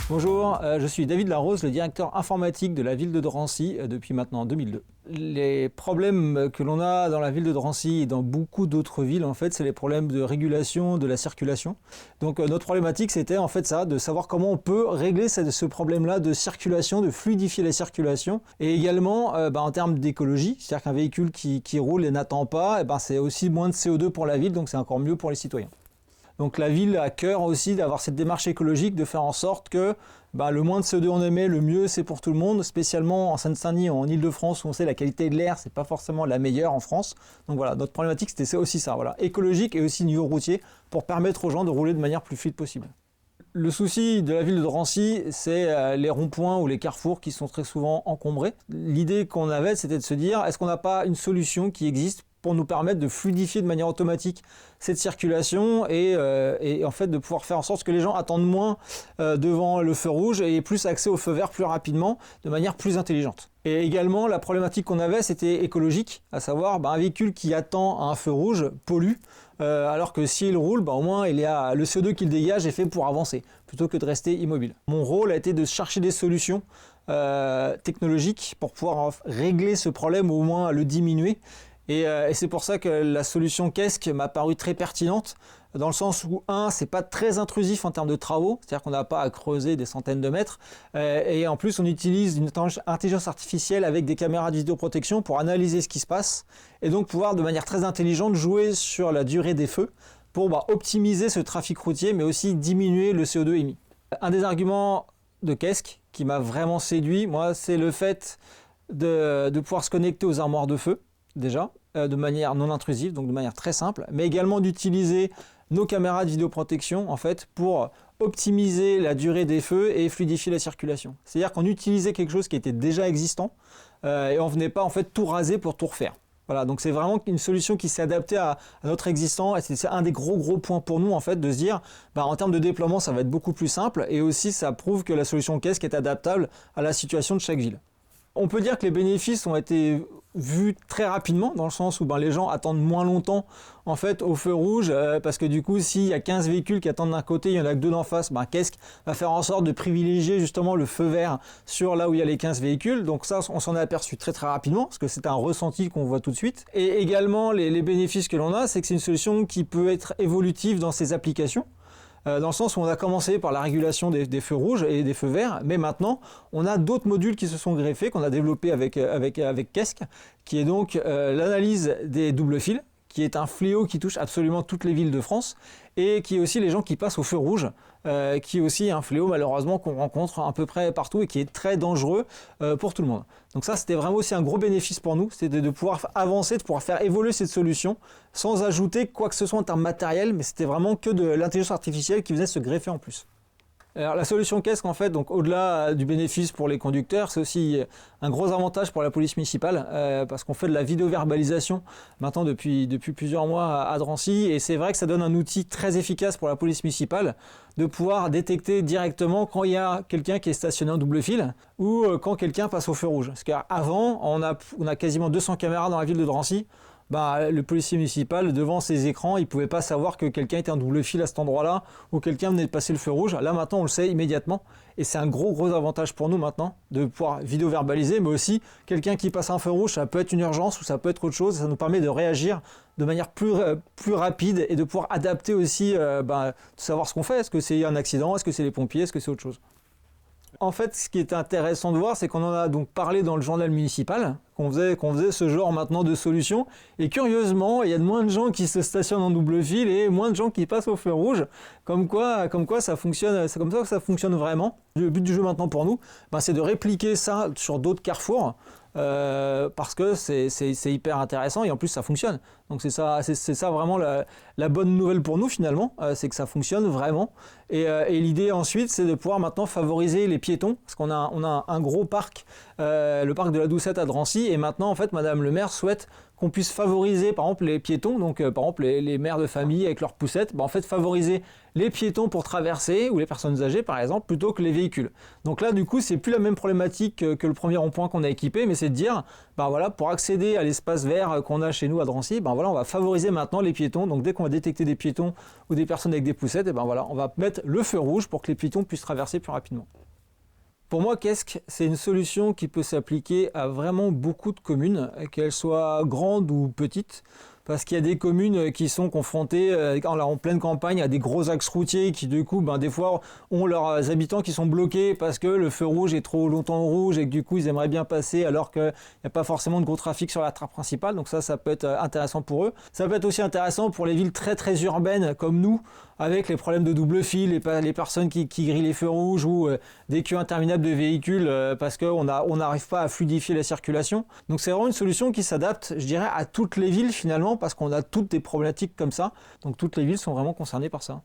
Bonjour, je suis David Larose, le directeur informatique de la ville de Drancy depuis maintenant 2002. Les problèmes que l'on a dans la ville de Drancy et dans beaucoup d'autres villes, en fait, c'est les problèmes de régulation de la circulation. Donc notre problématique, c'était en fait ça, de savoir comment on peut régler ce problème-là de circulation, de fluidifier la circulation. Et également, en termes d'écologie, c'est-à-dire qu'un véhicule qui roule et n'attend pas, c'est aussi moins de CO2 pour la ville, donc c'est encore mieux pour les citoyens. Donc la ville a à cœur aussi d'avoir cette démarche écologique, de faire en sorte que le moins de CO2 on émet, le mieux c'est pour tout le monde, spécialement en Seine-Saint-Denis, en Ile-de-France, où on sait la qualité de l'air, c'est pas forcément la meilleure en France. Donc voilà, notre problématique c'était aussi ça, voilà, écologique et aussi niveau routier, pour permettre aux gens de rouler de manière plus fluide possible. Le souci de la ville de Drancy, c'est les ronds-points ou les carrefours qui sont très souvent encombrés. L'idée qu'on avait, c'était de se dire, est-ce qu'on n'a pas une solution qui existe pour nous permettre de fluidifier de manière automatique cette circulation et en fait de pouvoir faire en sorte que les gens attendent moins devant le feu rouge et aient plus accès au feu vert plus rapidement, de manière plus intelligente. Et également, la problématique qu'on avait, c'était écologique, à savoir un véhicule qui attend un feu rouge pollue, alors que s'il roule, au moins le CO2 qu'il dégage est fait pour avancer, plutôt que de rester immobile. Mon rôle a été de chercher des solutions technologiques pour pouvoir régler ce problème, ou au moins le diminuer. Et c'est pour ça que la solution KESC m'a paru très pertinente, dans le sens où, c'est pas très intrusif en termes de travaux, c'est-à-dire qu'on n'a pas à creuser des centaines de mètres, et en plus on utilise une intelligence artificielle avec des caméras de vidéoprotection pour analyser ce qui se passe, et donc pouvoir de manière très intelligente jouer sur la durée des feux, pour optimiser ce trafic routier, mais aussi diminuer le CO2 émis. Un des arguments de KESC qui m'a vraiment séduit, moi, c'est le fait de pouvoir se connecter aux armoires de feu, déjà, de manière non intrusive, donc de manière très simple, mais également d'utiliser nos caméras de vidéoprotection en fait pour optimiser la durée des feux et fluidifier la circulation. C'est-à-dire qu'on utilisait quelque chose qui était déjà existant et on venait pas en fait tout raser pour tout refaire. Voilà, donc c'est vraiment une solution qui s'est adaptée à notre existant, et c'est un des gros points pour nous en fait, de se dire en termes de déploiement ça va être beaucoup plus simple, et aussi ça prouve que la solution KESC est adaptable à la situation de chaque ville. On peut dire que les bénéfices ont été vus très rapidement, dans le sens où les gens attendent moins longtemps en fait au feu rouge, parce que du coup s'il y a 15 véhicules qui attendent d'un côté, il y en a que 2 d'en face, KESC va faire en sorte de privilégier justement le feu vert sur là où il y a les 15 véhicules. Donc ça, on s'en est aperçu très rapidement, parce que c'est un ressenti qu'on voit tout de suite. Et également les bénéfices que l'on a, c'est que c'est une solution qui peut être évolutive dans ses applications. Dans le sens où on a commencé par la régulation des feux rouges et des feux verts, mais maintenant on a d'autres modules qui se sont greffés, qu'on a développés avec KESC, qui est donc l'analyse des doubles fils, qui est un fléau qui touche absolument toutes les villes de France, et qui est aussi les gens qui passent au feu rouge, qui est aussi un fléau malheureusement qu'on rencontre à peu près partout et qui est très dangereux pour tout le monde. Donc ça, c'était vraiment aussi un gros bénéfice pour nous, c'était de pouvoir avancer, de pouvoir faire évoluer cette solution sans ajouter quoi que ce soit en termes matériels, mais c'était vraiment que de l'intelligence artificielle qui venait se greffer en plus. Alors la solution KESC, en fait, donc au-delà du bénéfice pour les conducteurs, c'est aussi un gros avantage pour la police municipale, parce qu'on fait de la vidéo-verbalisation maintenant depuis plusieurs mois à Drancy, et c'est vrai que ça donne un outil très efficace pour la police municipale de pouvoir détecter directement quand il y a quelqu'un qui est stationné en double fil ou quand quelqu'un passe au feu rouge. Parce qu'avant, on a quasiment 200 caméras dans la ville de Drancy. Le policier municipal, devant ses écrans, il ne pouvait pas savoir que quelqu'un était en double fil à cet endroit-là, ou quelqu'un venait de passer le feu rouge. Là, maintenant, on le sait immédiatement. Et c'est un gros avantage pour nous maintenant, de pouvoir vidéo-verbaliser, mais aussi, quelqu'un qui passe un feu rouge, ça peut être une urgence ou ça peut être autre chose. Ça nous permet de réagir de manière plus rapide et de pouvoir adapter aussi, de savoir ce qu'on fait. Est-ce que c'est un accident? Est-ce que c'est les pompiers? Est-ce que c'est autre chose? En fait, ce qui est intéressant de voir, c'est qu'on en a donc parlé dans le journal municipal, qu'on faisait ce genre maintenant de solution, et curieusement, il y a de moins de gens qui se stationnent en double fil et moins de gens qui passent au feu rouge, comme quoi ça fonctionne, c'est comme ça que ça fonctionne vraiment. Le but du jeu maintenant pour nous, c'est de répliquer ça sur d'autres carrefours, parce que c'est hyper intéressant et en plus ça fonctionne. Donc c'est ça vraiment la bonne nouvelle pour nous finalement, c'est que ça fonctionne vraiment. Et l'idée ensuite, c'est de pouvoir maintenant favoriser les piétons, parce qu'on a un gros parc, le parc de la Doucette à Drancy, et maintenant en fait Madame le maire souhaite qu'on puisse favoriser par exemple les piétons, donc par exemple les mères de famille avec leurs poussettes, en fait favoriser les piétons pour traverser, ou les personnes âgées par exemple, plutôt que les véhicules. Donc là du coup c'est plus la même problématique que le premier rond-point qu'on a équipé, mais c'est de dire Ben voilà, pour accéder à l'espace vert qu'on a chez nous à Drancy, ben voilà, on va favoriser maintenant les piétons. Donc dès qu'on va détecter des piétons ou des personnes avec des poussettes, et ben voilà, on va mettre le feu rouge pour que les piétons puissent traverser plus rapidement. Pour moi, KESC, c'est une solution qui peut s'appliquer à vraiment beaucoup de communes, qu'elles soient grandes ou petites, parce qu'il y a des communes qui sont confrontées en pleine campagne à des gros axes routiers qui, du coup, des fois, ont leurs habitants qui sont bloqués parce que le feu rouge est trop longtemps au rouge et que, du coup, ils aimeraient bien passer alors qu'il n'y a pas forcément de gros trafic sur la trame principale. Donc ça peut être intéressant pour eux. Ça peut être aussi intéressant pour les villes très, très urbaines comme nous, avec les problèmes de double fil, les personnes qui grillent les feux rouges ou des queues interminables de véhicules parce qu'on n'arrive pas à fluidifier la circulation. Donc c'est vraiment une solution qui s'adapte, je dirais, à toutes les villes finalement, parce qu'on a toutes des problématiques comme ça. Donc toutes les villes sont vraiment concernées par ça.